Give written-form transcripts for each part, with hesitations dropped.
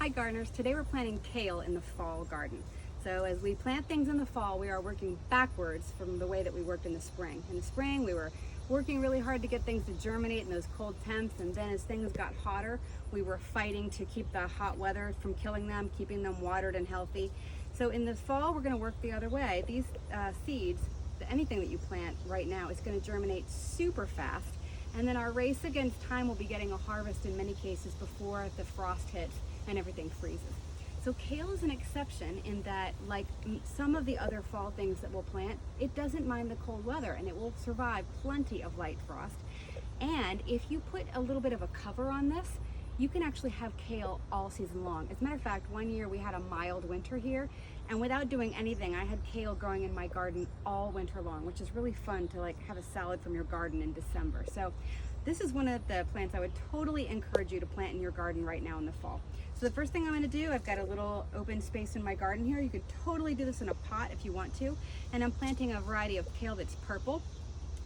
Hi gardeners, today we're planting kale in the fall garden. So as we plant things in the fall, we are working backwards from the way that we worked in the spring. In the spring, we were working really hard to get things to germinate in those cold temps, and then as things got hotter, we were fighting to keep the hot weather from killing them, keeping them watered and healthy. So in the fall, we're gonna work the other way. These seeds, anything that you plant right now is gonna germinate super fast, and then our race against time will be getting a harvest in many cases before the frost hits and everything freezes. So kale is an exception in that, like some of the other fall things that we'll plant, it doesn't mind the cold weather and it will survive plenty of light frost. And if you put a little bit of a cover on this, you can actually have kale all season long. As a matter of fact, one year we had a mild winter here, and without doing anything, I had kale growing in my garden all winter long, which is really fun to like have a salad from your garden in December. So this is one of the plants I would totally encourage you to plant in your garden right now in the fall. So the first thing I'm going to do, I've got a little open space in my garden here. You could totally do this in a pot if you want to. And I'm planting a variety of kale that's purple,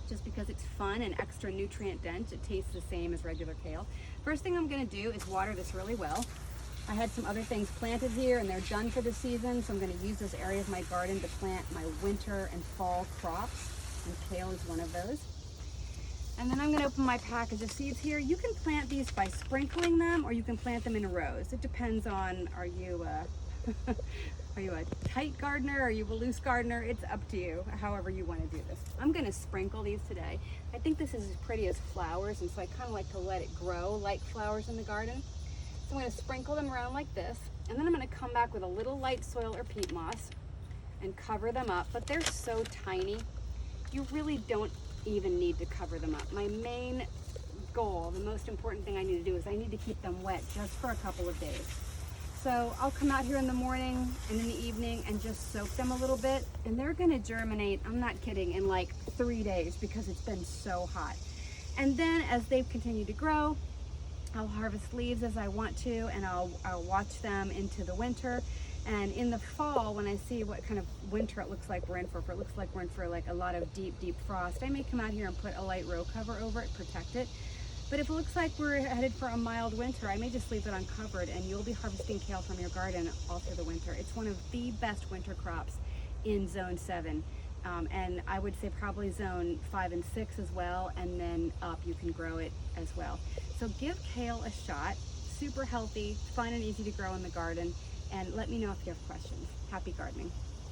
just because it's fun and extra nutrient dense. It tastes the same as regular kale. First thing I'm going to do is water this really well. I had some other things planted here and they're done for the season, so I'm going to use this area of my garden to plant my winter and fall crops, and kale is one of those. And then I'm going to open my package of seeds here. You can plant these by sprinkling them, or you can plant them in rows. It depends on, are you a tight gardener? Are you a loose gardener? It's up to you, however you want to do this. I'm going to sprinkle these today. I think this is as pretty as flowers, and so I kind of like to let it grow like flowers in the garden. So I'm going to sprinkle them around like this, and then I'm going to come back with a little light soil or peat moss and cover them up. But they're so tiny, you really don't even need to cover them up. My main goal, the most important thing I need to do, is I need to keep them wet just for a couple of days. So I'll come out here in the morning and in the evening and just soak them a little bit, and they're gonna germinate, I'm not kidding, in like 3 days because it's been so hot. And then as they continue to grow, I'll harvest leaves as I want to, and I'll watch them into the winter. And in the fall, when I see what kind of winter it looks like we're in for, if it looks like we're in for like a lot of deep frost, I may come out here and put a light row cover over it, protect it. But if it looks like we're headed for a mild winter, I may just leave it uncovered, and you'll be harvesting kale from your garden all through the winter. It's one of the best winter crops in Zone 7. And I would say probably Zone 5 and 6 as well, and then up you can grow it as well. So give kale a shot. Super healthy, fun and easy to grow in the garden. And let me know if you have questions. Happy gardening.